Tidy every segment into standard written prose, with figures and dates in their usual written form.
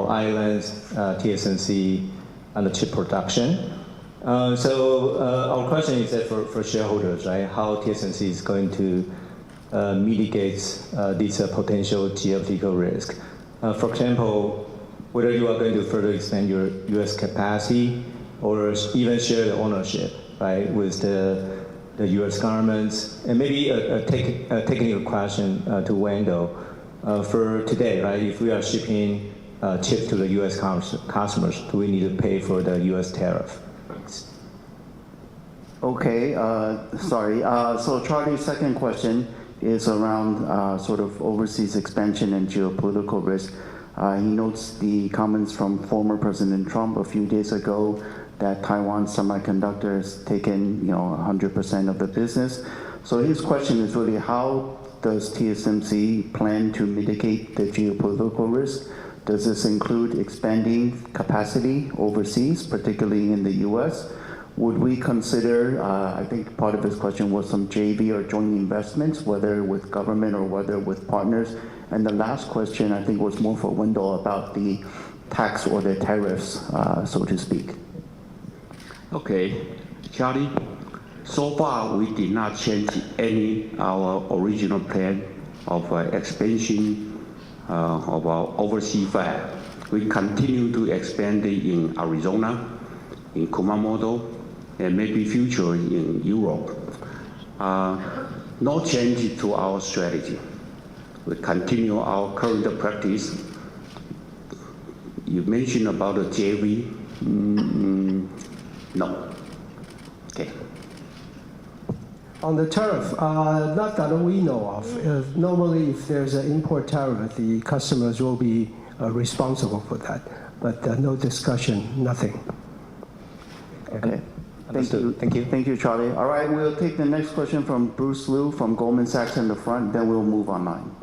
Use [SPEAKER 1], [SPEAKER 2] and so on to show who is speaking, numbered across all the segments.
[SPEAKER 1] for islands, TSMC, and the chip production. So our question is that for shareholders, right, how TSMC is going to mitigate this potential geopolitical risk. For example, whether you are going to further expand your U.S. capacity or even share the ownership, right, with the U.S. governments. And maybe a technical question to Wendell. For today, right, if we are shipping chips to the U.S. customers, do we need to pay for the U.S. tariff? Thanks.
[SPEAKER 2] Okay, sorry. So Charlie's second question is around sort of overseas expansion and geopolitical risk. He notes the comments from former President Trump a few days ago that Taiwan Semiconductor has taken 100% of the business. So his question is really, how does TSMC plan to mitigate the geopolitical risk? Does this include expanding capacity overseas, particularly in the U.S.? Would we consider, I think part of his question was some JV or joint investments, whether with government or whether with partners? And the last question, I think, was more for Wendell about the tax or the tariffs, so to speak.
[SPEAKER 3] Okay, Charlie, so far we did not change any our original plan of expansion of our overseas fab. We continue to expand in Arizona, in Kumamoto, and maybe future in Europe. No change to our strategy. We continue our current practice. You mentioned about the JV. No. Okay.
[SPEAKER 4] On the tariff, not that we know of. Normally, if there's an import tariff, the customers will be responsible for that. But no discussion, nothing.
[SPEAKER 2] Okay. Thank you. Thank you. Thank you, Charlie. All right, we'll take the next question from Bruce Liu from Goldman Sachs in the front, then we'll move online.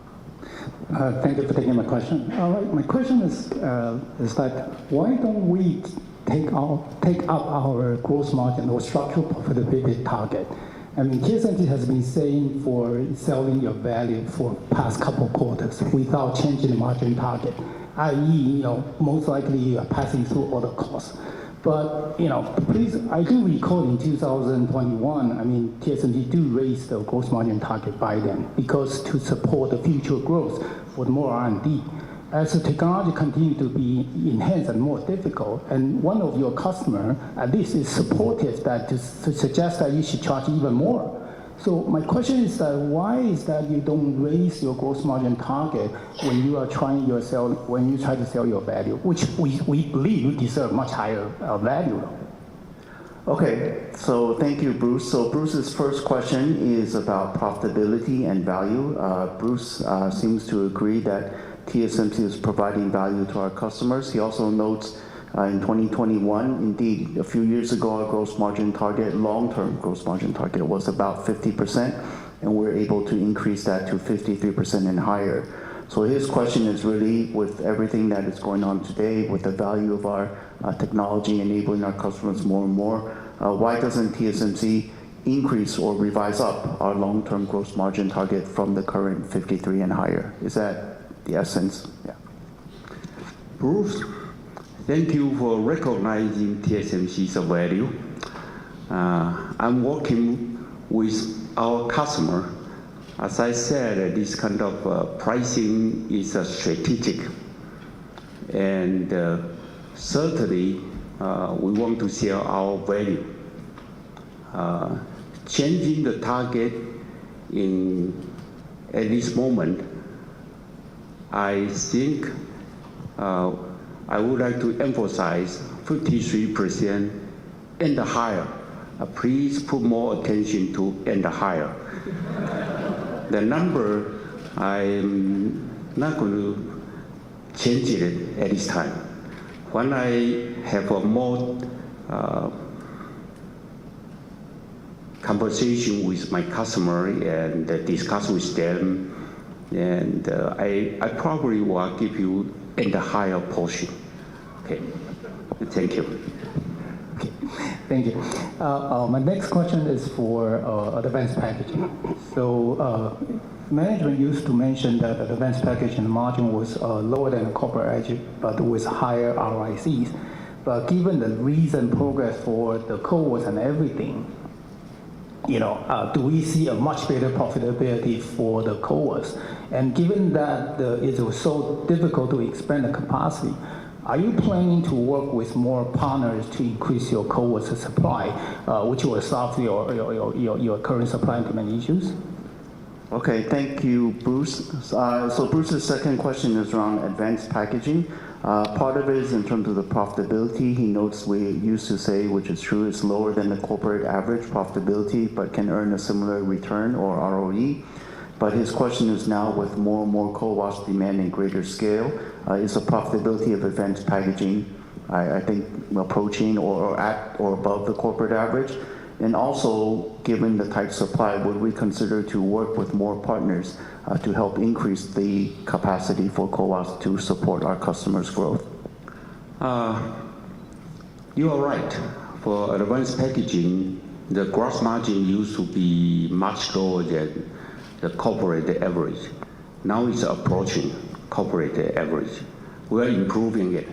[SPEAKER 5] Thank you for taking my question. All right, my question is that why don't we take up our gross margin or structural profitability target? I mean, TSMC has been saying for selling your value for past couple of quarters without changing the margin target, i.e., most likely you are passing through all the costs. But, please, I do recall in 2021, I mean, TSMC do raise the gross margin target by then because to support the future growth for more R&D. As the technology continues to be enhanced and more difficult, and one of your customers, at least, is supportive that to suggest that you should charge even more. So my question is that why is that you don't raise your gross margin target when you are trying when you try to sell your value, which we believe you deserve much higher value.
[SPEAKER 2] Okay, so thank you, Bruce. So Bruce's first question is about profitability and value. Bruce seems to agree that TSMC is providing value to our customers. He also notes in 2021, indeed, a few years ago, our gross margin target, long-term gross margin target, was about 50%, and we're able to increase that to 53% and higher. So his question is really, with everything that is going on today, with the value of our technology enabling our customers more and more, why doesn't TSMC increase or revise up our long-term gross margin target from the current 53 and higher? Is that the essence? Yeah.
[SPEAKER 3] Bruce, thank you for recognizing TSMC's value. I'm working with our customer. As I said, this kind of pricing is strategic. And certainly, we want to share our value. Changing the target at this moment, I think I would like to emphasize 53% and higher. Please put more attention to and higher. The number, I'm not going to change it at this time. When I have a more conversation with my customer and discuss with them, and I probably will give you in the higher portion. Okay, thank you.
[SPEAKER 4] Okay.
[SPEAKER 5] Thank you. My next question is for advanced packaging. So management used to mention that advanced packaging margin was lower than the corporate average, but with higher ROICs. But given the recent progress for the CoWoS and everything, do we see a much better profitability for the CoWoS? And given that it was so difficult to expand the capacity, are you planning to work with more partners to increase your CoWoS supply, which will solve your current supply and demand issues?
[SPEAKER 2] Okay, thank you, Bruce. So Bruce's second question is around advanced packaging. Part of it is in terms of the profitability. He notes we used to say, which is true, it's lower than the corporate average profitability, but can earn a similar return or ROE. But his question is now with more and more CoWoS demanding greater scale, is the profitability of advanced packaging, I think, approaching or at or above the corporate average? And also, given the tight supply, would we consider to work with more partners to help increase the capacity for CoWoS to support our customers' growth?
[SPEAKER 3] You are right. For advanced packaging, the gross margin used to be much lower than the corporate average. Now it's approaching corporate average. We are improving it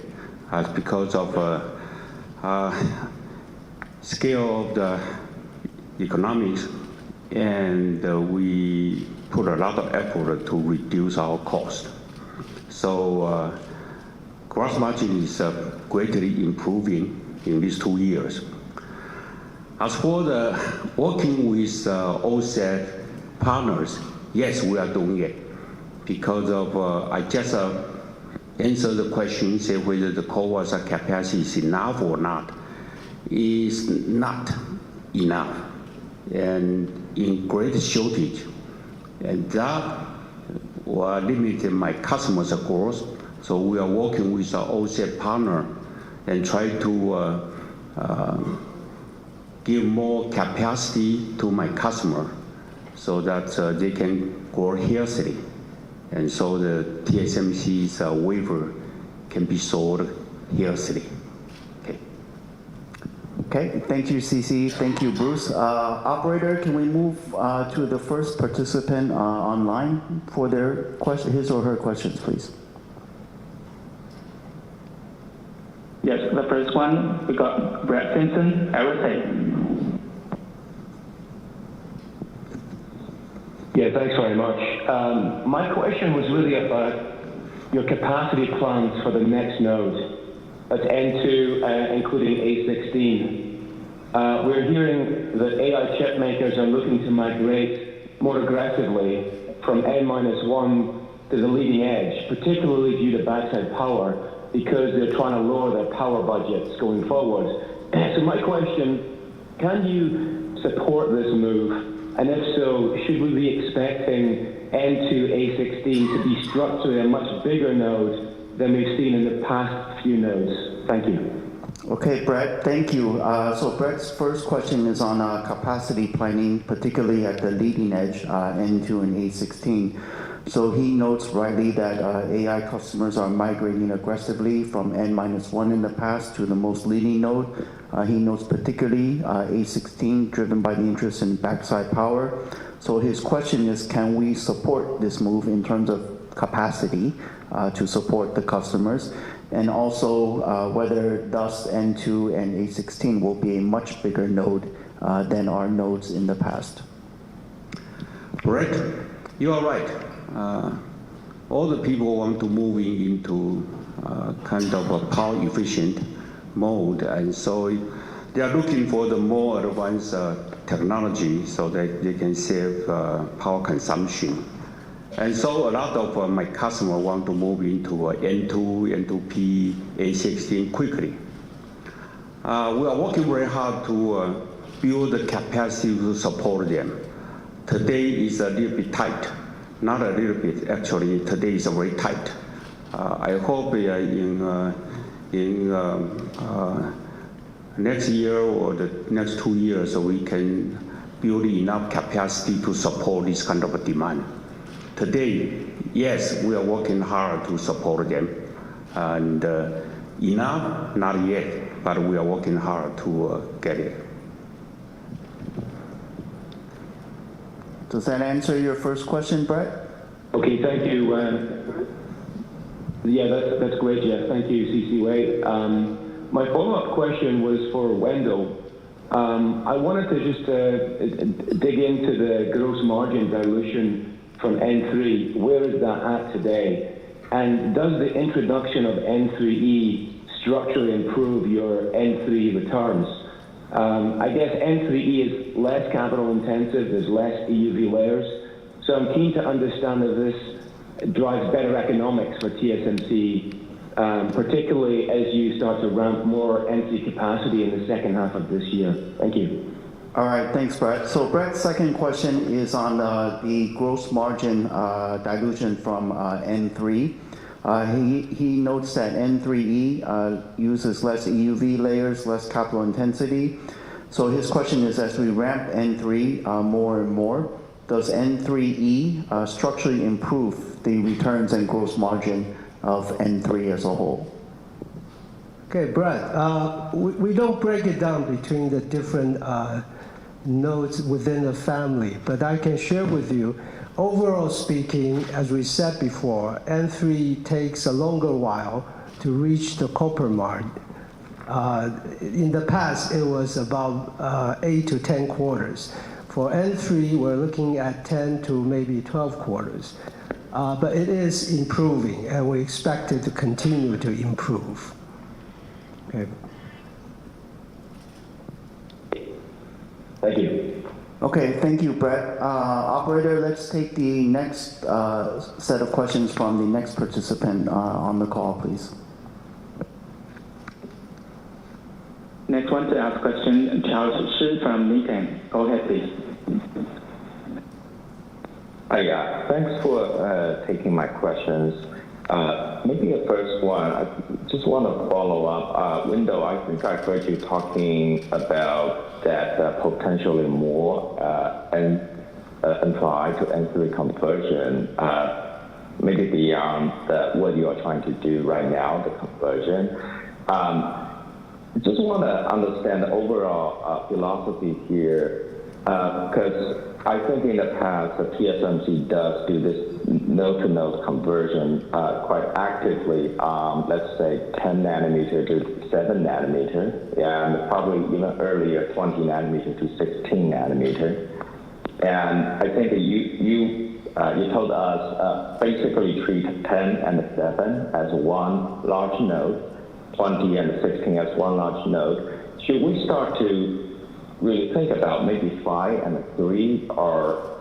[SPEAKER 3] because of scale of the economics, and we put a lot of effort to reduce our cost. So gross margin is greatly improving in these 2 years. As for the working with OSAT partners, yes, we are doing it because of, I just answered the question, say whether the CoWoS capacity is enough or not. Is not enough and in great shortage. And that will limit my customers' growth. So we are working with our OSAT partner and try to give more capacity to my customer so that they can grow healthily. And so the TSMC's wafer can be sold healthily.
[SPEAKER 2] Okay, thank you, CC. Thank you, Bruce. Operator, can we move to the first participant online for their question, his or her questions, please?
[SPEAKER 6] Yes, the first one, we got Brett Simpson, Aerospace.
[SPEAKER 7] Yeah, thanks very much. My question was really about your capacity plans for the next node. That's N2, including A16. We're hearing that AI chip makers are looking to migrate more aggressively from N-1 to the leading edge, particularly due to backside power, because they're trying to lower their power budgets going forward. So my question, can you support this move? And if so, should we be expecting N2 A16 to be structurally a much bigger node than we've seen in the past few nodes? Thank you.
[SPEAKER 2] Okay, Brett, thank you. So Brett's first question is on capacity planning, particularly at the leading edge, N2 and A16. So he notes rightly that AI customers are migrating aggressively from N-1 in the past to the most leading node. He notes particularly A16 driven by the interest in backside power. So his question is, can we support this move in terms of capacity to support the customers? And also whether thus N2 and A16 will be a much bigger node than our nodes in the past.
[SPEAKER 3] Brett, you are right. All the people want to move into kind of a power efficient mode, and so they are looking for the more advanced technology so that they can save power consumption. And so a lot of my customers want to move into N2, N2P, A16 quickly. We are working very hard to build the capacity to support them. Today is a little bit tight. Not a little bit, actually, today is very tight. I hope in next year or the next 2 years we can build enough capacity to support this kind of a demand. Today, yes, we are working hard to support them, and enough? Not yet, but we are working hard to get it.
[SPEAKER 2] Does that answer your first question, Brett?
[SPEAKER 7] Okay, thank you. Yeah, that's great, Jeff. Thank you, C.C. Wei. My follow-up question was for Wendell. I wanted to just dig into the gross margin dilution from N3. Where is that at today? And does the introduction of N3E structurally improve your N3 returns? I guess N3E is less capital intensive, there's less EUV layers. So I'm keen to understand if this drives better economics for TSMC, particularly as you start to ramp more N3 capacity in the second half of this year. Thank you.
[SPEAKER 2] All right, thanks, Brett. So Brett's second question is on the gross margin dilution from N3. He notes that N3E uses less EUV layers, less capital intensity. So his question is, as we ramp N3 more and more, does N3E structurally improve the returns and gross margin of N3 as a whole?
[SPEAKER 4] Okay, Brett, we don't break it down between the different nodes within the family, but I can share with you, overall speaking, as we said before, N3 takes a longer while to reach the copper mark. In the past, it was about 8 to 10 quarters. For N3, we're looking at 10 to maybe 12 quarters. But it is improving, and we expect it to continue to improve. Okay.
[SPEAKER 7] Thank you.
[SPEAKER 2] Okay, thank you, Brett. Operator, let's take the next set of questions from the next participant on the call, please.
[SPEAKER 6] Next one to ask question, Charles Shi from Nikkei. Go ahead, please.
[SPEAKER 8] Yeah, thanks for taking my questions. Maybe the first one, I just want to follow up. Wendell, I think I heard you talking about that potentially more N5 to N3 conversion, maybe beyond what you are trying to do right now, the conversion. Just want to understand the overall philosophy here, because I think in the past, the TSMC does do this node-to-node conversion quite actively, let's say 10 nanometer to 7 nanometer, and probably even earlier 20 nanometer to 16 nanometer. And I think you told us basically treat 10 and 7 as one large node, 20 and 16 as one large node. Should we start to really think about maybe 5 and 3 or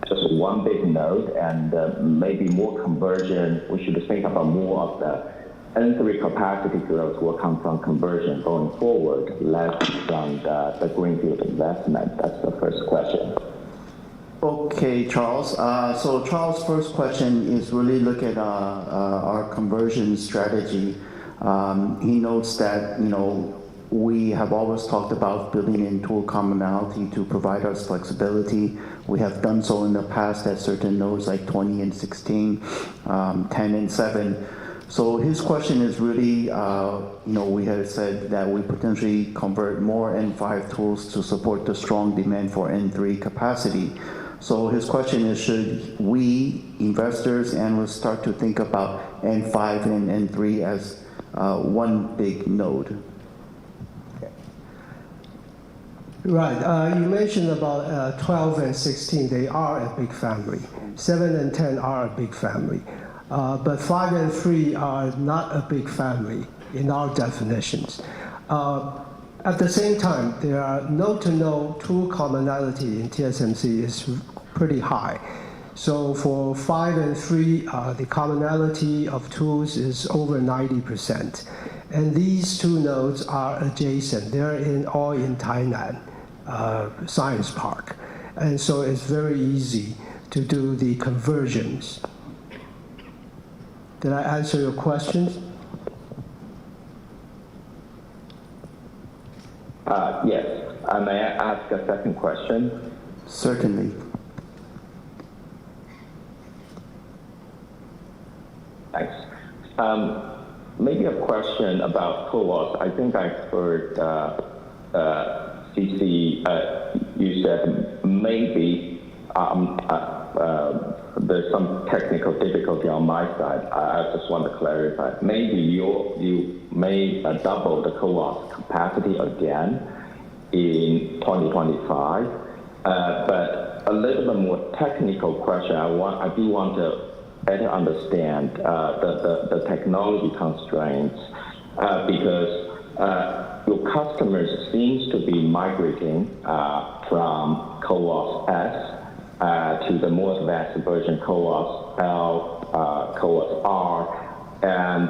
[SPEAKER 8] just one big node, and maybe more conversion? We should think about more of the N3 capacity growth will come from conversion going forward, less from the greenfield investment. That's the first question.
[SPEAKER 2] Okay, Charles. So Charles' first question is really look at our conversion strategy. He notes that, we have always talked about building in tool commonality to provide us flexibility. We have done so in the past at certain nodes like 20 and 16, 10 and 7. So his question is really, we have said that we potentially convert more N5 tools to support the strong demand for N3 capacity. So his question is, should we, investors, analysts, start to think about N5 and N3 as one big node?
[SPEAKER 4] Right. You mentioned about 12 and 16. They are a big family. 7 and 10 are a big family. But 5 and 3 are not a big family in our definitions. At the same time, there are node-to-node tool commonality in TSMC is pretty high. So for 5 and 3, the commonality of tools is over 90%. And these two nodes are adjacent. They're all in Tainan Science Park. And so it's very easy to do the conversions. Did I answer your questions?
[SPEAKER 8] Yes. May I ask a second question?
[SPEAKER 2] Certainly.
[SPEAKER 8] Thanks. maybe a question about CoWoS. I think I heard CC, you said maybe there's some technical difficulty on my side. I just want to clarify. Maybe you may double the CoWoS capacity again in 2025. But a little bit more technical question. I do want to better understand the technology constraints because your customers seems to be migrating from CoWoS S to the more advanced version CoWoS L, CoWoS R, and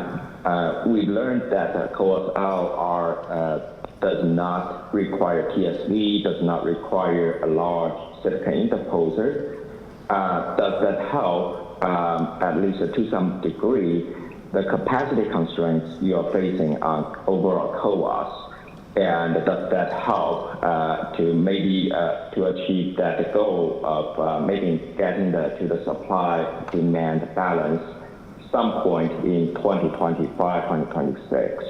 [SPEAKER 8] we learned that CoWoS L R does not require TSV, does not require a large silicon interposer. Does that help, at least to some degree, the capacity constraints you are facing on overall CoWoS? And does that help to maybe to achieve that goal of maybe getting to the supply-demand balance some point in 2025, 2026?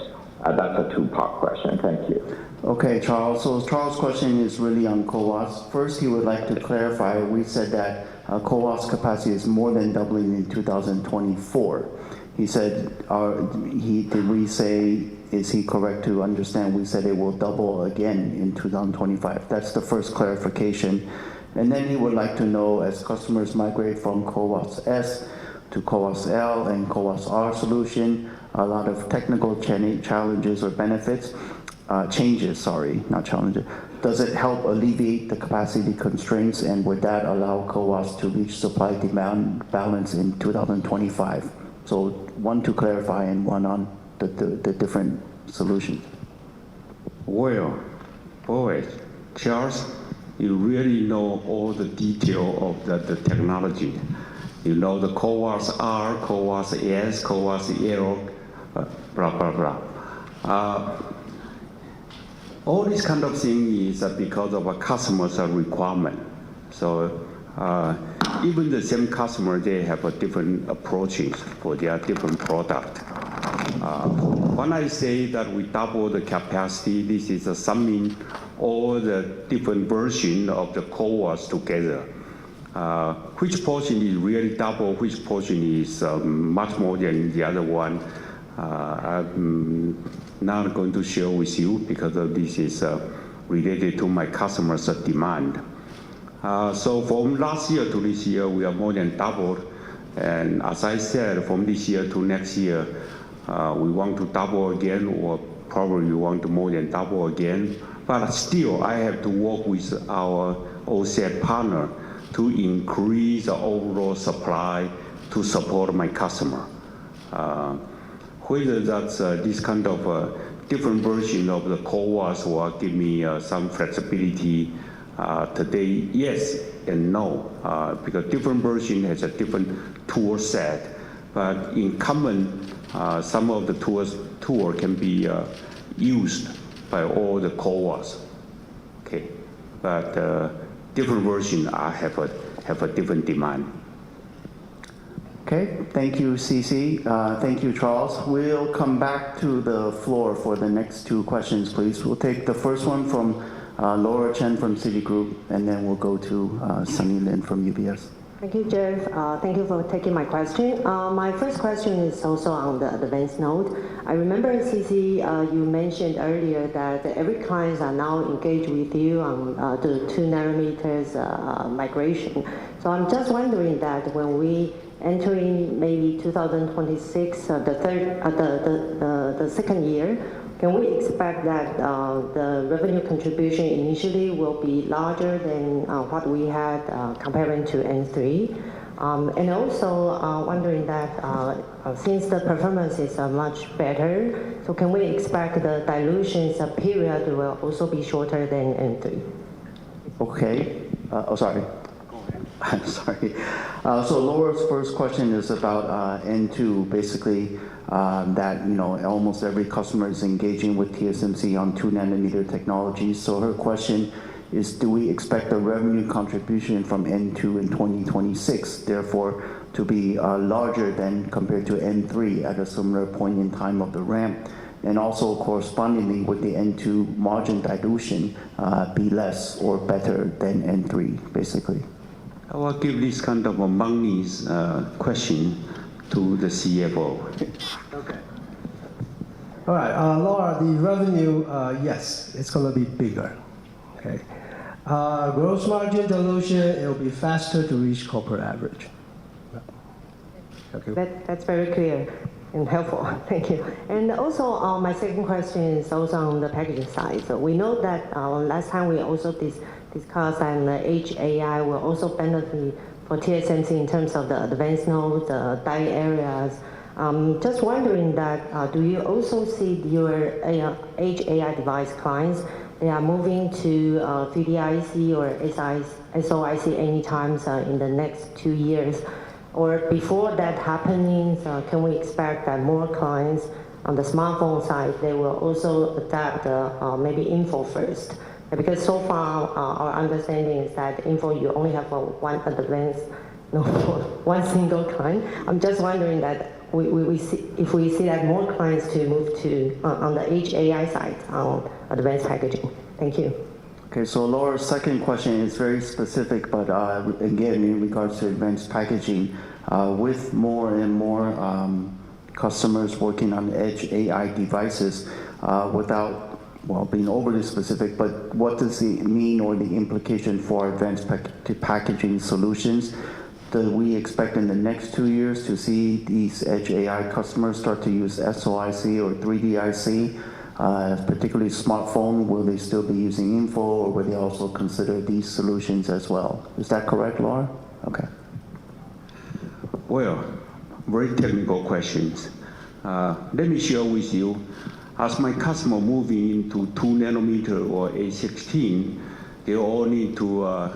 [SPEAKER 8] That's a two-part question. Thank you.
[SPEAKER 2] Okay, Charles. So Charles' question is really on CoWoS. First, he would like to clarify. We said that CoWoS capacity is more than doubling in 2024. He said, did we say, is he correct to understand we said it will double again in 2025? That's the first clarification. And then he would like to know, as customers migrate from CoWoS S to CoWoS L and CoWoS R solution, a lot of technical challenges or benefits, changes, sorry, not challenges. Does it help alleviate the capacity constraints, and would that allow CoWoS to reach supply-demand balance in 2025? So one to clarify and one on the different solutions.
[SPEAKER 3] Well, boy, Charles, you really know all the detail of the technology. You know the CoWoS R, CoWoS S, CoWoS L, blah, blah, blah. All this kind of thing is because of a customer's requirement. So even the same customer, they have a different approaches for their different product. When I say that we double the capacity, this is summing all the different versions of the CoWoS together. Which portion is really double, which portion is much more than the other one, I'm not going to share with you because this is related to my customers' demand. So from last year to this year, we are more than doubled. And as I said, from this year to next year, we want to double again, or probably we want to more than double again. But still, I have to work with our OSAT partner to increase the overall supply to support my customer. Whether that's this kind of different version of the CoWoS will give me some flexibility today, yes and no, because different version has a different tool set. But in common, some of the tool can be used by all the CoWoS. Okay, but different version have a different demand.
[SPEAKER 2] Okay, thank you, CC. Thank you, Charles. We'll come back to the floor for the next two questions, please. We'll take the first one from Laura Chen from Citigroup, and then we'll go to Sunny Lin from UBS.
[SPEAKER 9] Thank you, Jeff. Thank you for taking my question. My first question is also on the advanced node. I remember, CC, you mentioned earlier that every clients are now engaged with you on the 2 nanometers migration. So I'm just wondering that when we enter in maybe 2026, the second year, can we expect that the revenue contribution initially will be larger than what we had comparing to N3? And also wondering that since the performance is much better, so can we expect the dilution period will also be shorter than N3?
[SPEAKER 2] Okay. Sorry. I'm sorry. So Laura's first question is about N2, basically that almost every customer is engaging with TSMC on 2 nanometer technologies. So her question is, do we expect the revenue contribution from N2 in 2026, therefore, to be larger than compared to N3 at a similar point in time of the ramp? And also correspondingly, would the N2 margin dilution be less or better than N3, basically?
[SPEAKER 3] I will give this kind of a money's question to the CFO.
[SPEAKER 4] Okay. All right, Laura, the revenue, yes, it's going to be bigger. Okay. Gross margin dilution, it'll be faster to reach corporate average. Okay.
[SPEAKER 9] That's very clear and helpful. Thank you. And also, my second question is also on the packaging side. So we know that last time we also discussed and the Edge AI will also benefit for TSMC in terms of the advanced nodes, the die areas. Just wondering that, do you also see your Edge AI device clients, they are moving to 3D IC or SOIC anytime in the next 2 years? Or before that happening, can we expect that more clients on the smartphone side, they will also adapt maybe info first? Because so far, our understanding is that info, you only have one advanced, one single client. I'm just wondering that we see, if we see that more clients to move to on the Edge AI side on advanced packaging. Thank you.
[SPEAKER 2] Okay, so Laura's second question is very specific, but again, in regards to advanced packaging, with more and more customers working on Edge AI devices, without being overly specific, but what does it mean or the implication for advanced packaging solutions? Do we expect in the next 2 years to see these Edge AI customers start to use SOIC or 3D IC? Particularly smartphone, will they still be using info, or will they also consider these solutions as well? Is that correct, Laura? Okay.
[SPEAKER 3] Well, very technical questions. Let me share with you, as my customer moving into 2 nanometer or A16, they all need to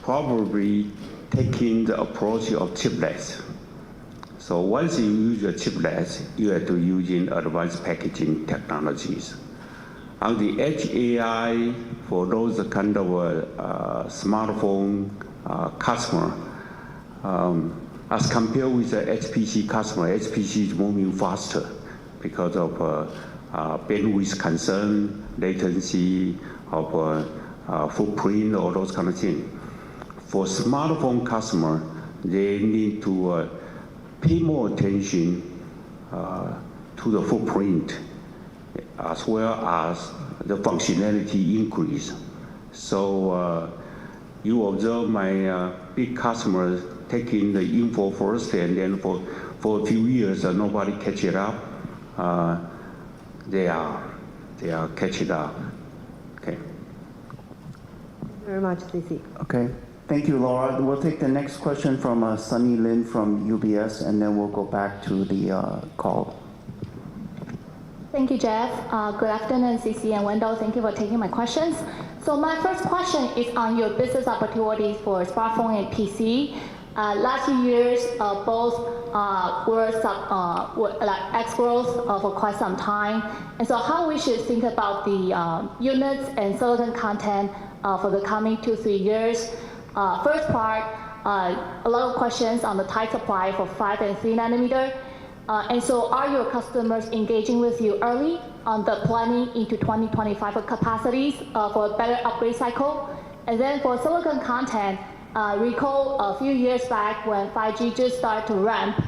[SPEAKER 3] probably taking the approach of chiplets. So once you use a chiplet, you have to use in advanced packaging technologies. On the Edge AI, for those kind of smartphone customer, as compared with the HPC customer, HPC is moving faster because of bandwidth concern, latency, of footprint, all those kind of things. For smartphone customer, they need to pay more attention to the footprint as well as the functionality increase. So you observe my big customers taking the info first, and then for a few years nobody catch it up. They are catching up. Okay.
[SPEAKER 9] Thank you very much, CC.
[SPEAKER 2] Okay. Thank you, Laura. We'll take the next question from Sunny Lin from UBS, and then we'll go back to the call.
[SPEAKER 10] Thank you, Jeff. Good afternoon, CC and Wendell. Thank you for taking my questions. So my first question is on your business opportunities for smartphone and PC. Last few years, both were like X growth for quite some time. And so how we should think about the units and silicon content for the coming 2-3 years? First part, a lot of questions on the tight supply for 5 and 3 nanometer. And so are your customers engaging with you early on the planning into 2025 capacities for a better upgrade cycle? And then for silicon content, recall a few years back when 5G just started to ramp,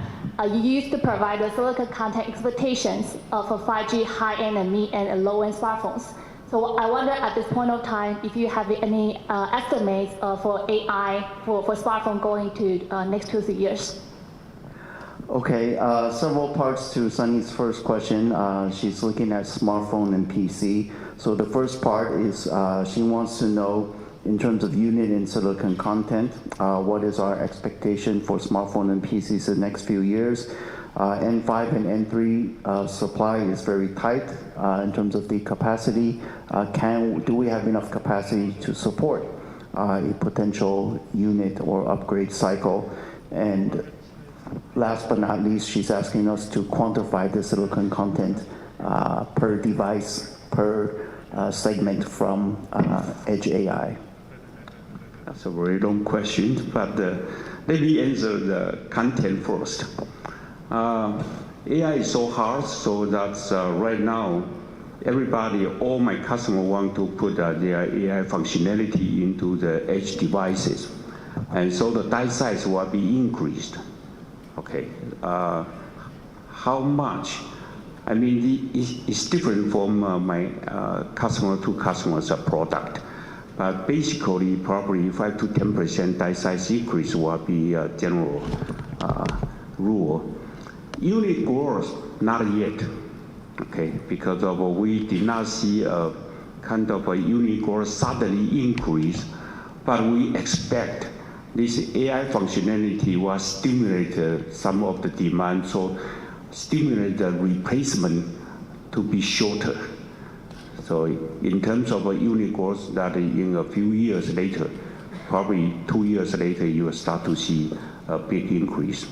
[SPEAKER 10] you used to provide the silicon content expectations for 5G high-end and mid-end and low-end smartphones. So I wonder at this point of time if you have any estimates for AI for smartphone going to next 2-3 years.
[SPEAKER 2] Okay, several parts to Sunny's first question. She's looking at smartphone and PC. So the first part is she wants to know, in terms of unit and silicon content, what is our expectation for smartphone and PCs in the next few years? N5 and N3 supply is very tight in terms of the capacity. Do we have enough capacity to support a potential unit or upgrade cycle? And last but not least, she's asking us to quantify the silicon content per device, per segment from edge AI?
[SPEAKER 3] That's a very long question, but let me answer the content first. AI is so hard, so that's right now, everybody, all my customers want to put their AI functionality into the edge devices. And so the die size will be increased. Okay, how much? I mean, it's different from my customer to customer's product. But basically, probably 5 to 10% die size increase will be a general rule. Unit growth, not yet, okay, because of we did not see a kind of a unit growth suddenly increase, but we expect this AI functionality will stimulate some of the demand, so stimulate the replacement to be shorter. So in terms of a unit growth, that in a few years later, probably 2 years later, you will start to see a big increase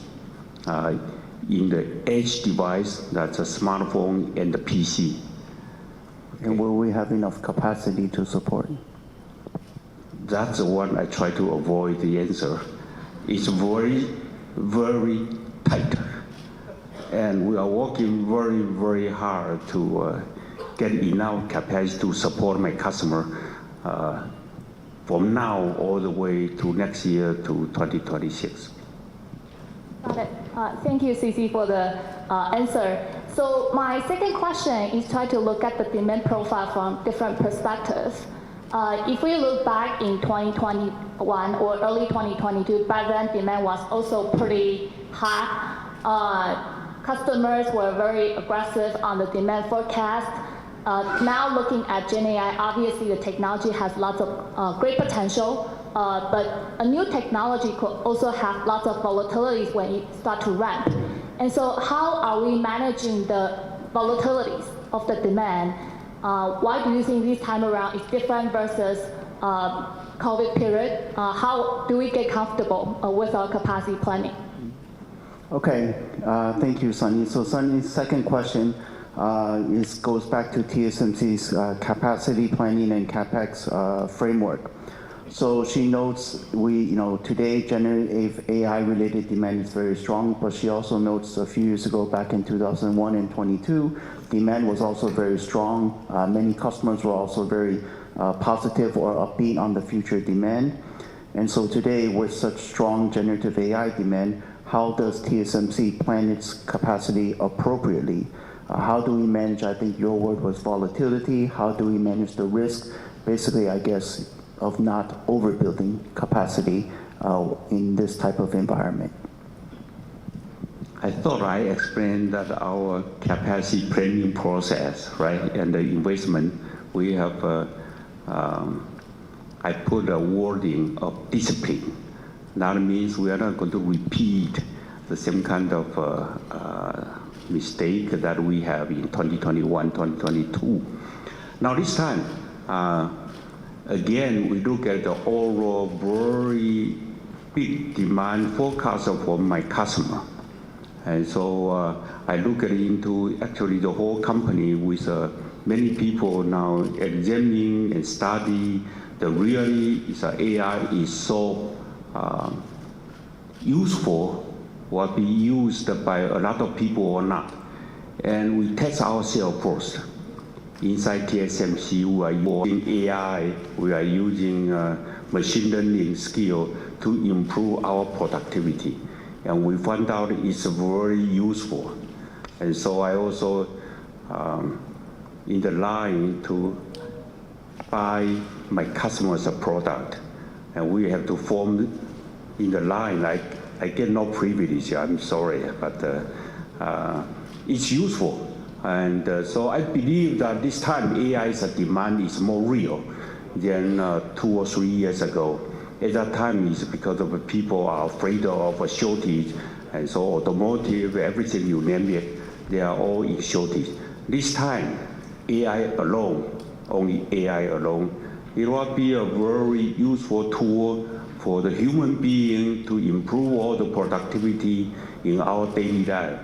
[SPEAKER 3] in the edge device, that's a smartphone and the PC.
[SPEAKER 2] And will we have enough capacity to support?
[SPEAKER 3] That's the one I try to avoid the answer. It's very, very tight. And we are working very, very hard to get enough capacity to support my customer from now all the way to next year to 2026.
[SPEAKER 10] Got it. Thank you, CC, for the answer. So my second question is try to look at the demand profile from different perspectives. If we look back in 2021 or early 2022, back then demand was also pretty high. Customers were very aggressive on the demand forecast. Now looking at Gen AI, obviously the technology has lots of great potential, but a new technology could also have lots of volatilities when it starts to ramp. And so how are we managing the volatilities of the demand? Why do you think this time around is different versus COVID period? How do we get comfortable with our capacity planning?
[SPEAKER 2] Okay, thank you, Sunny. So Sunny's second question goes back to TSMC's capacity planning and CapEx framework. So she notes today generative AI related demand is very strong, but she also notes a few years ago, back in 2001 and 22, demand was also very strong. Many customers were also very positive or upbeat on the future demand. And so today, with such strong generative AI demand, how does TSMC plan its capacity appropriately? How do we manage, I think your word was volatility, how do we manage the risk, basically, I guess, of not overbuilding capacity in this type of environment?
[SPEAKER 3] I thought I explained that our capacity planning process, right, and the investment, we have, I put a wording of discipline. That means we are not going to repeat the same kind of mistake that we have in 2021, 2022. Now this time, again, we look at the overall very big demand forecast from my customer. And so I look at into actually the whole company with many people now examining and study the really AI is so useful, will be used by a lot of people or not. And we test ourselves first. Inside TSMC, we are using AI, we are using machine learning skill to improve our productivity. And we found out it's very useful. And so I also in the line to buy my customers a product. And we have to form in the line, like I get no privilege, I'm sorry, but it's useful. And so I believe that this time AI's demand is more real than 2 or 3 years ago. At that time, it's because of people are afraid of a shortage, and so automotive, everything you name it, they are all in shortage. This time, AI alone, only AI alone, it will be a very useful tool for the human being to improve all the productivity in our daily life,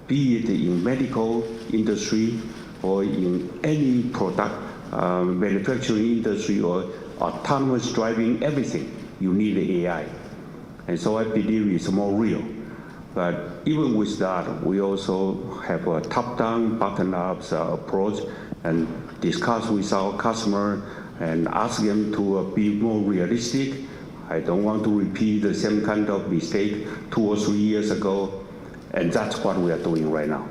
[SPEAKER 3] be it in medical industry or in any product manufacturing industry or autonomous driving, everything, you need the AI. And so I believe it's more real. But even with that, we also have a top-down, bottom-up approach and discuss with our customer and ask them to be more realistic. I don't want to repeat the same kind of mistake 2 or 3 years ago, and that's what we are doing right now.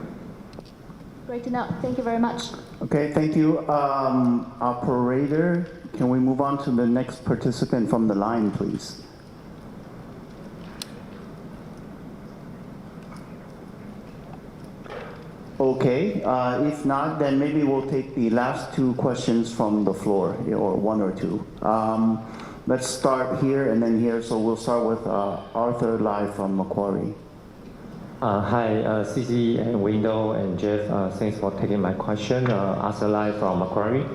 [SPEAKER 10] Great to know. Thank you very much.
[SPEAKER 2] Okay, thank you. Operator, can we move on to the next participant from the line, please? Okay, if not, then maybe we'll take the last 2 questions from the floor, or 1 or 2. Let's start here and then here. So we'll start with Arthur live from Macquarie.
[SPEAKER 11] Hi, CC and Window and Jeff. Thanks for taking my question. Arthur live from Macquarie.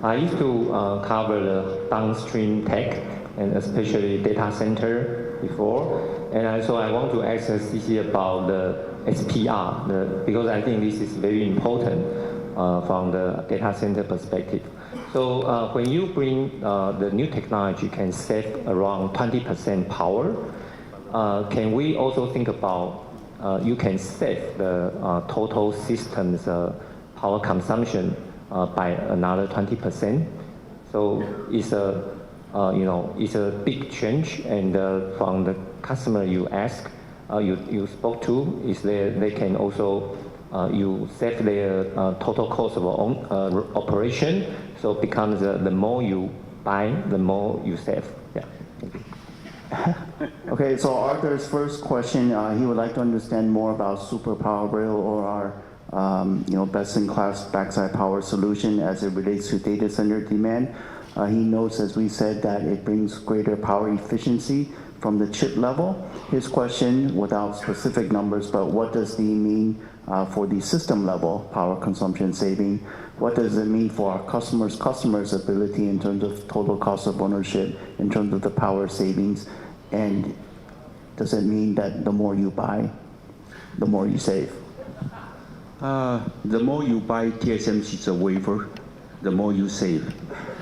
[SPEAKER 11] I used to cover the downstream tech and especially data center before. And so I want to ask CC about the SPR, because I think this is very important from the data center perspective. So when you bring the new technology can save around 20% power, can we also think about you can save the total system's power consumption by another 20%? So it's it's a big change, and from the customer you ask, you spoke to, is they can also you save their total cost of operation, so it becomes the more you buy, the more you save. Yeah. Thank you.
[SPEAKER 2] Okay, so Arthur's first question, he would like to understand more about Super Power Rail, or our best-in-class backside power solution as it relates to data center demand. He notes, as we said, that it brings greater power efficiency from the chip level. His question, without specific numbers, but what does he mean for the system level power consumption saving? What does it mean for our customers' ability in terms of total cost of ownership, in terms of the power savings? And does it mean that the more you buy, the more you save?
[SPEAKER 3] The more you buy TSMC's wafer, the more you save.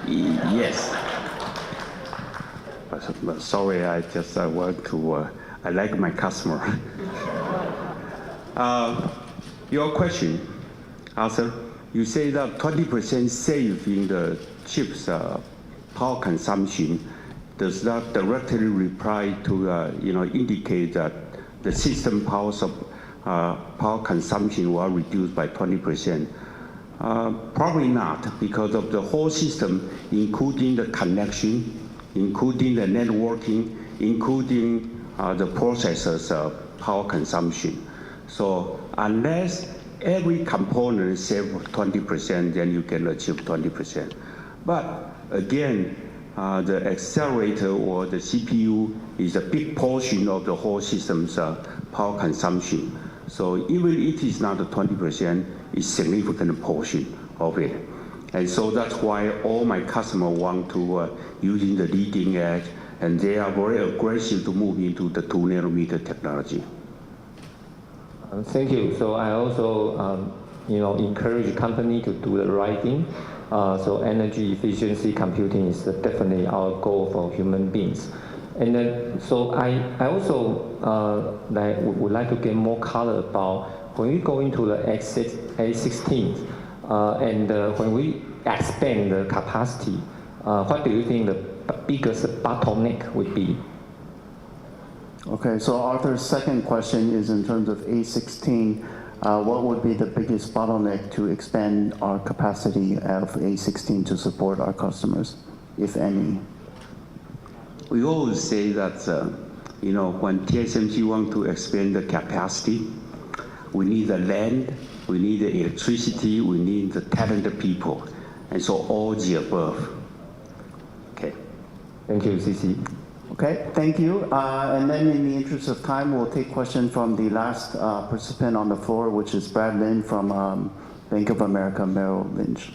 [SPEAKER 3] Yes. But sorry, I just want to, I like my customer. Your question, Arthur, you say that 20% save in the chips power consumption. Does that directly reply to, indicate that the system power consumption will reduce by 20%? Probably not, because of the whole system, including the connection, including the networking, including the processor's power consumption. So unless every component save 20%, then you can achieve 20%. But again, the accelerator or the CPU is a big portion of the whole system's power consumption. So even if it is not a 20%, it's a significant portion of it. And so that's why all my customers want to using the leading edge, and they are very aggressive to move into the 2 nanometer technology.
[SPEAKER 11] Thank you. So I also, encourage the company to do the right thing. So energy efficiency computing is definitely our goal for human beings. And then, so I also would like to get more color about when we go into the A16, and when we expand the capacity, what do you think the biggest bottleneck would be?
[SPEAKER 2] Okay, so Arthur's second question is in terms of A16, what would be the biggest bottleneck to expand our capacity of A16 to support our customers, if any?
[SPEAKER 3] We always say that, when TSMC want to expand the capacity, we need the land, we need the electricity, we need the talented people, and so all the above. Okay.
[SPEAKER 11] Thank you, CC.
[SPEAKER 2] Okay, thank you. And then in the interest of time, we'll take questions from the last participant on the floor, which is Brad Lin from Bank of America Merrill Lynch.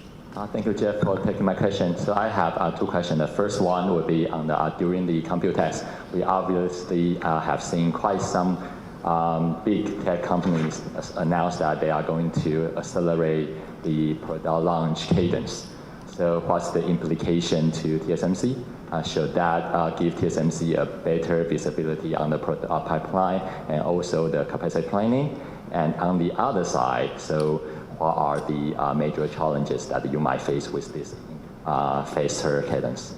[SPEAKER 12] Thank you, Jeff, for taking my question. So I have 2 questions. The first one would be on during the Computex. We obviously have seen quite some big tech companies announce that they are going to accelerate the product launch cadence. So what's the implication to TSMC? Should that give TSMC a better visibility on the pipeline and also the capacity planning? And on the other side, so what are the major challenges that you might face with this faster cadence?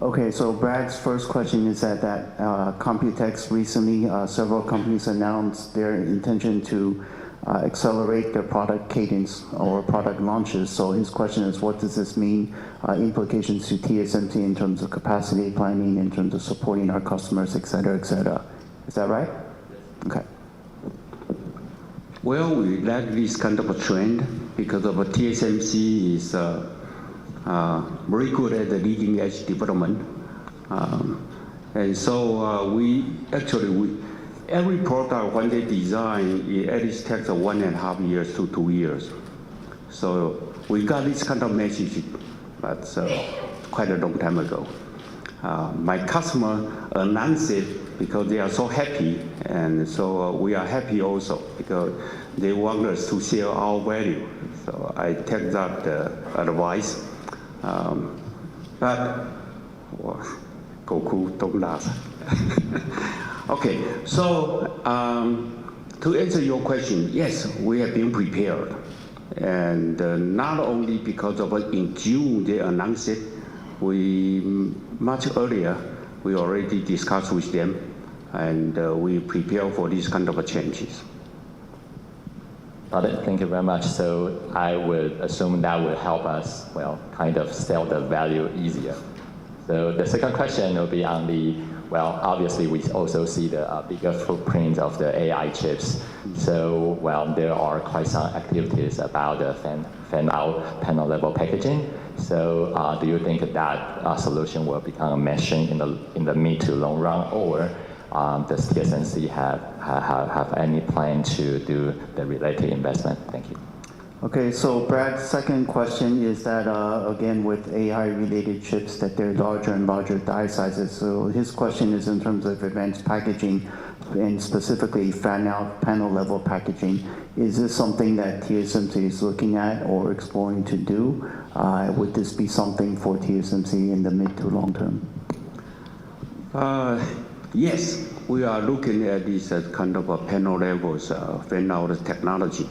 [SPEAKER 2] Okay, so Brad's first question is that Computex recently, several companies announced their intention to accelerate their product cadence or product launches. So his question is, what does this mean, implications to TSMC in terms of capacity planning, in terms of supporting our customers, et cetera, et cetera. Is that right? Okay.
[SPEAKER 3] Well, we like this kind of a trend because of TSMC is very good at the leading edge development. And so every product when they design, it at least takes 1.5 years to 2 years. So we got this kind of message, but quite a long time ago. My customer announced it because they are so happy, and so we are happy also because they want us to share our value. So I take that advice. But Goku, don't laugh. Okay, so to answer your question, yes, we have been prepared. And not only because of in June they announced it, much earlier, we already discussed with them, and we prepare for these kind of changes.
[SPEAKER 12] Got it. Thank you very much. So I would assume that will help us, well, kind of sell the value easier. So the second question will be on the, well, obviously we also see the bigger footprint of the AI chips. So, well, there are quite some activities about the fan-out panel level packaging. So do you think that solution will become a mainstream in the mid to long run, or does TSMC have any plan to do the related investment? Thank you.
[SPEAKER 2] Okay, so Brad's second question is that, again, with AI-related chips, that they're larger and larger die sizes. So his question is in terms of advanced packaging, and specifically fan-out panel-level packaging. Is this something that TSMC is looking at or exploring to do? Would this be something for TSMC in the mid to long term?
[SPEAKER 3] Yes, we are looking at this kind of a panel levels fan-out technology.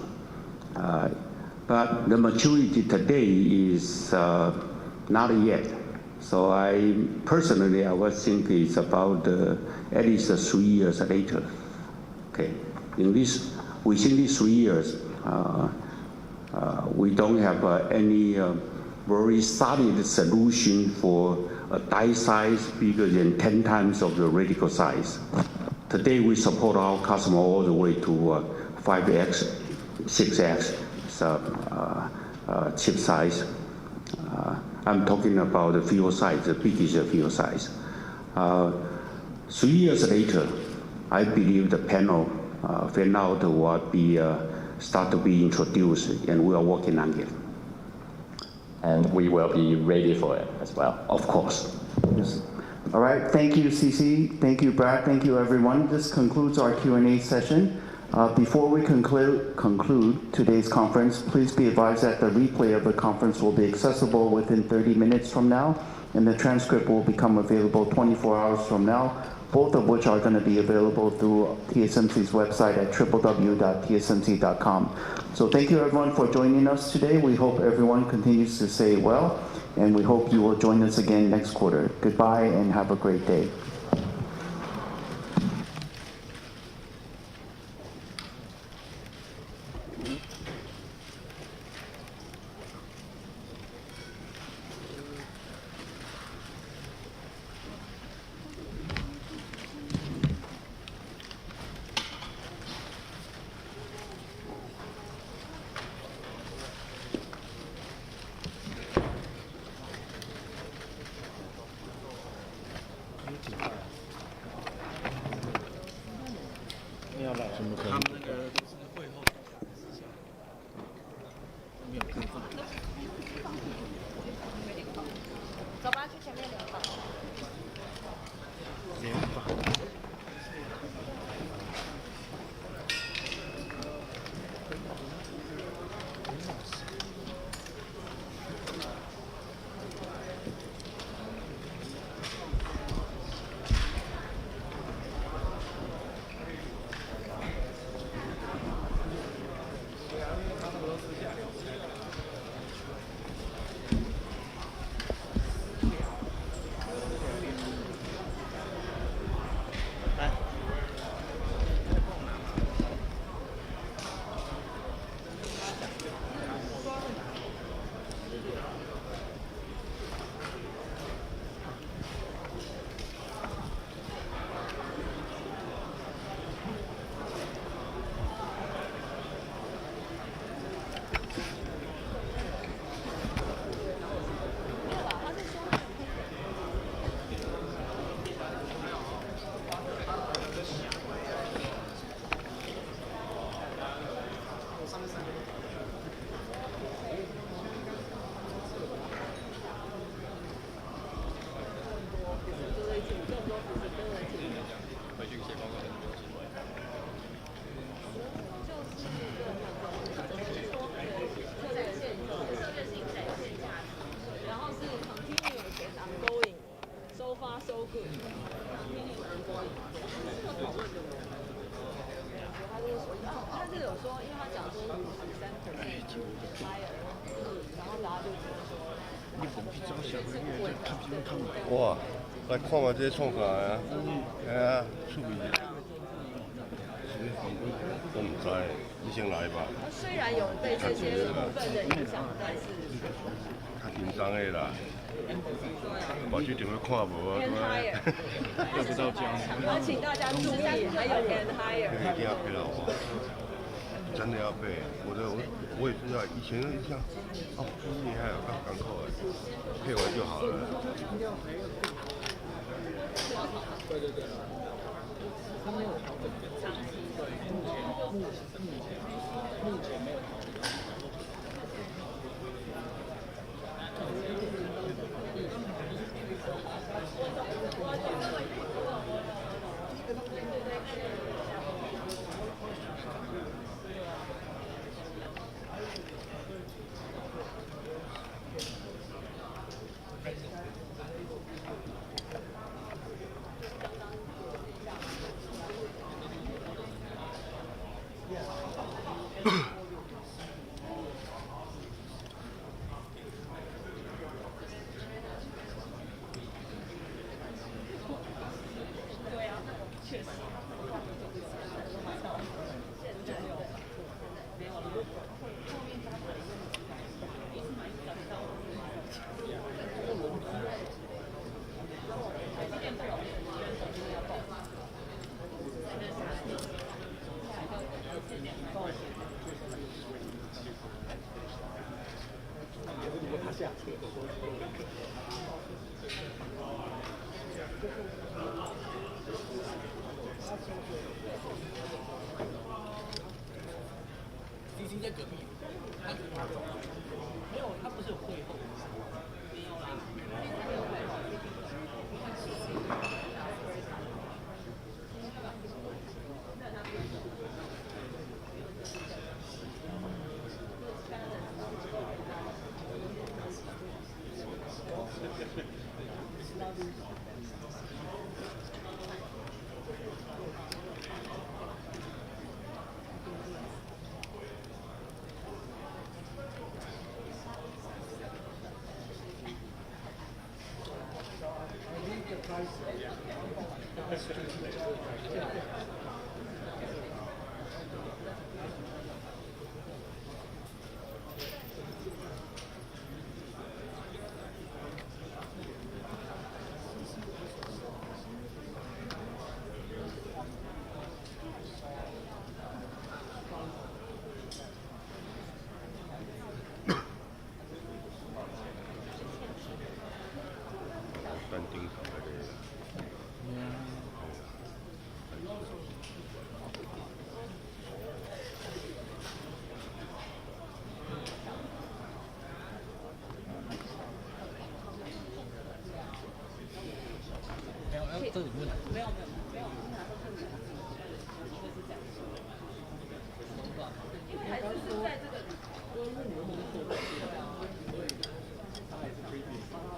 [SPEAKER 3] But the maturity today is not yet. So I would think it's about at least 3 years later. Okay, within these 3 years, we don't have any very solid solution for a die size bigger than 10 times of the reticle size. Today we support our customer all the way to 5x, 6x chip size. I'm talking about the field size, the biggest field size. 3 years later, I believe the panel fan-out will start to be introduced, and we are working on it.
[SPEAKER 12] And we will be ready for it as well.
[SPEAKER 3] Of course.
[SPEAKER 2] Yes. All right, thank you, CC. Thank you, Brad. Thank you, everyone. This concludes our Q&A session. Before we conclude today's conference, please be advised that the replay of the conference will be accessible within 30 minutes from now, and the transcript will become available 24 hours from now, both of which are going to be available through TSMC's website at www.tsmc.com. So thank you, everyone, for joining us today. We hope everyone continues to stay well, and we hope you will join us again next quarter. Goodbye, and have a great day.
[SPEAKER 4] Thank you.
[SPEAKER 13] 哇，来看嘛，这创啥啊？哎呀，趣味。我唔知，你先来吧。
[SPEAKER 14] 虽然有对这些部分的影响，但是
[SPEAKER 13] 较紧张的啦。跑去点会看无啊？
[SPEAKER 14] 得不到奖。要请大家注意，还有 hand higher。
[SPEAKER 13] 一定要配到我，真的要配。我也是啊，以前像哦，厉害啊，港口啊，配完就好了。对对对。他没有调整长期，目前没有。
[SPEAKER 15] 在隔壁，没有，他不是有会后，没有啦。这里面没有，因为还是在这个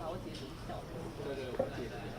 [SPEAKER 15] 我解释一下，对对，我解释一下。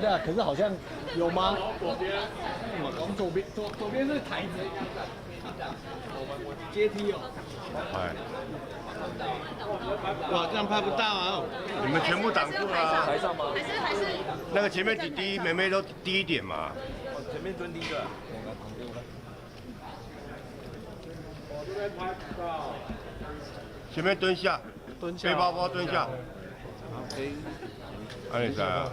[SPEAKER 15] 对啊，可是好像有吗？左边，往左边，左边是台子，我阶梯哦。
[SPEAKER 13] 哎。
[SPEAKER 15] 哇，这样拍不到啊！
[SPEAKER 13] 你们全部挡住了啊！
[SPEAKER 15] 台上吗？还是
[SPEAKER 13] 那个前面低，妹妹都低一点嘛。
[SPEAKER 15] 前面蹲低的。我这边拍不到。
[SPEAKER 13] 前面蹲下，背包包蹲下。
[SPEAKER 15] 好，可以。
[SPEAKER 13] 安利啥啊？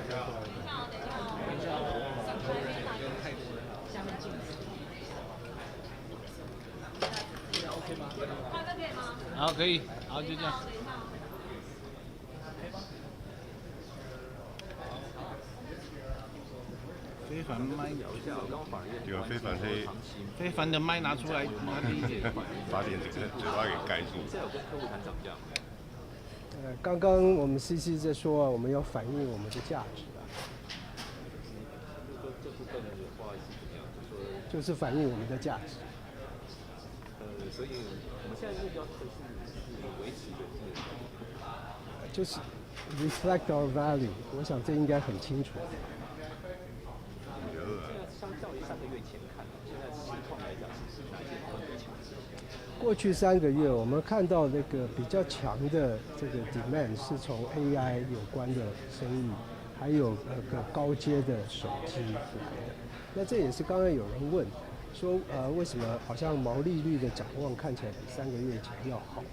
[SPEAKER 15] 好，可以，好，就这样。
[SPEAKER 16] 凡麦，
[SPEAKER 13] 有非凡黑，
[SPEAKER 16] 非凡的麦拿出来，拿第一点，
[SPEAKER 13] 把脸这个嘴巴给盖住。
[SPEAKER 4] 刚刚我们 CC 在说啊，我们要反映我们的价值啊，就是反映我们的价值。
[SPEAKER 17] 所以我们现在目标是维持
[SPEAKER 4] 就是 reflect our value， 我想这应该很清楚。
[SPEAKER 17] 现在相较于3个月前看，现在情况来讲，是哪些部分比较强？
[SPEAKER 4] 过去3个月，我们看到那个比较强的这个 demand 是从 AI 有关的生意，还有个高阶的手机来的。那这也是刚刚有人问说，为什么好像毛利率的展望看起来比3个月前要好？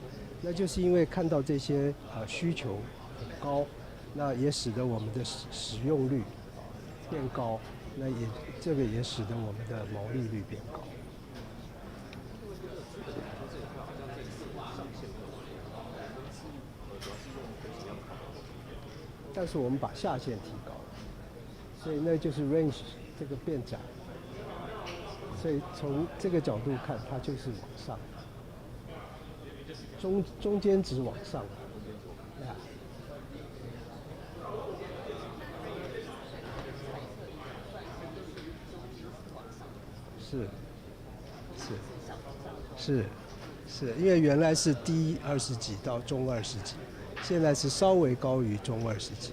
[SPEAKER 4] 那就是因为看到这些需求很高，那也使得我们的使用率变高，那这个也使得我们的毛利率变高。但是我们把下限提高了，所以那就是 range 这个变窄，所以从这个角度看，它就是往上，中间值往上，呀。是，因为原来是低20几到中20几。现在是稍微高于中20几。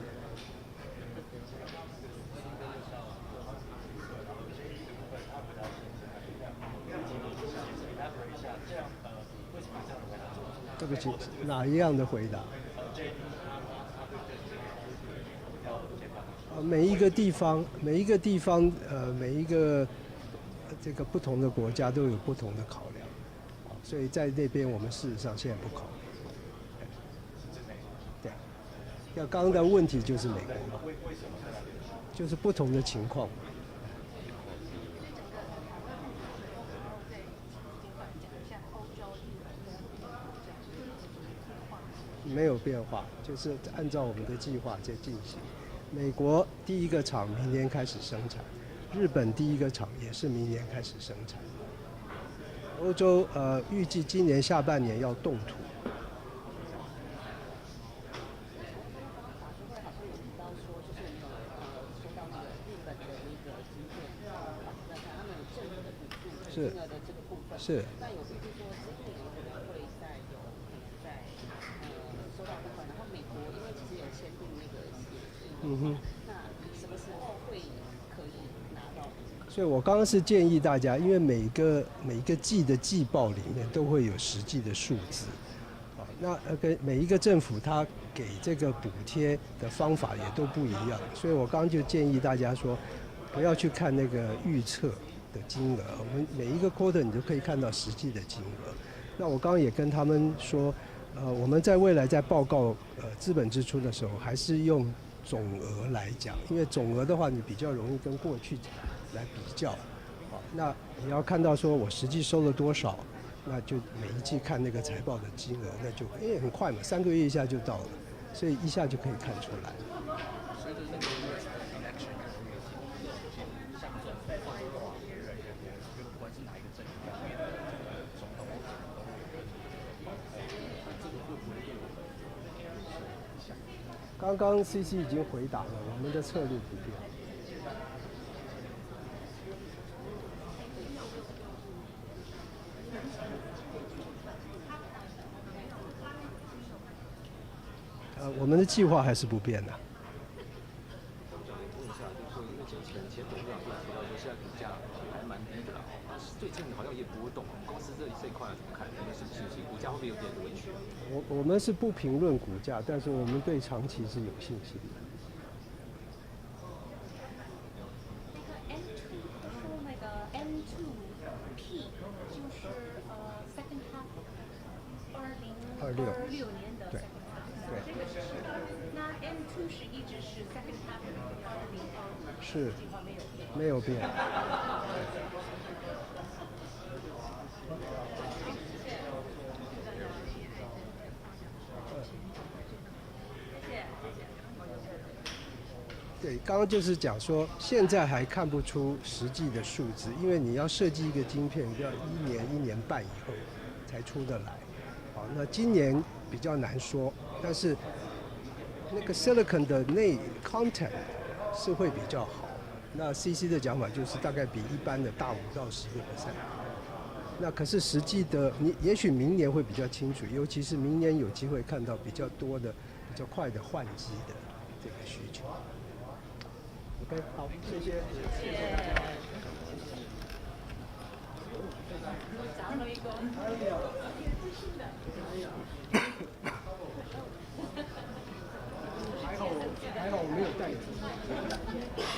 [SPEAKER 4] 对不起，哪一样的回答？每一个地方，每一个这个不同的国家都有不同的考量，所以在那边我们事实上现在不考虑。要刚刚的问题就是美国嘛，就是不同的情况。没有变化，就是按照我们的计划在进行。美国第一个厂明年开始生产，日本第一个厂也是明年开始生产。欧洲预计今年下半年要动土。是。那有预计说今年可能会再收到贷款，然后美国因为其实有签订那个协议，那什么时候会可以拿到？所以我刚刚是建议大家，因为每一个季的季报里面都会有实际的数字，那跟每一个政府它给这个补贴的方法也都不一样，所以我刚刚就建议大家说，不要去看那个预测的金额，我们每一个 quarter 你都可以看到实际的金额。那我刚刚也跟他们说，我们在未来在报告资本支出的时候，还是用总额来讲，因为总额的话你比较容易跟过去来比较。那你要看到说我实际收了多少，那就每一季看那个财报的金额，那就因为很快嘛，3个月一下就到了，所以一下就可以看出来。刚刚 CC 已经回答了，我们的策略不变。我们的计划还是不变的。问一下，就是说，因为前董事长就提到说，现在股价还蛮低的啦，但是最近好像也不会动。公司这一块怎么看？你们是不是信心？股价会不会有点委屈？我们是不评论股价，但是我们对长期是有信心的。那个 N2P 就是second half 2026年的 second half， 这个是那 N2是一直是 second half 2022，是没有变。对，对，刚刚就是讲说，现在还看不出实际的数字，因为你要设计一个晶片，要1年、1年半以后才出得来。好，那今年比较难说，但是那个 silicon 的content 是会比较好。那 CC 的讲法就是大概比一般的大5到10%。那可是实际的，你也许明年会比较清楚，尤其是明年有机会看到比较多的、比较快的换机的这个需求。OK， 好，谢谢，谢谢大家。还好我没有带字，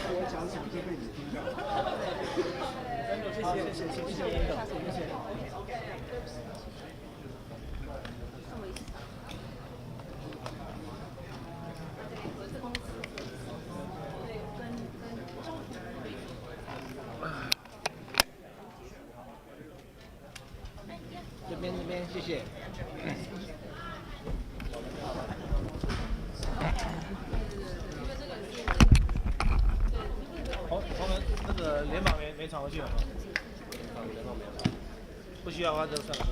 [SPEAKER 4] 我讲什么就被你听到。好，谢谢，谢谢领导，谢谢。
[SPEAKER 15] 这边，谢谢。我们那个联访没传回去了吗？联访没有，不需要的话就算了。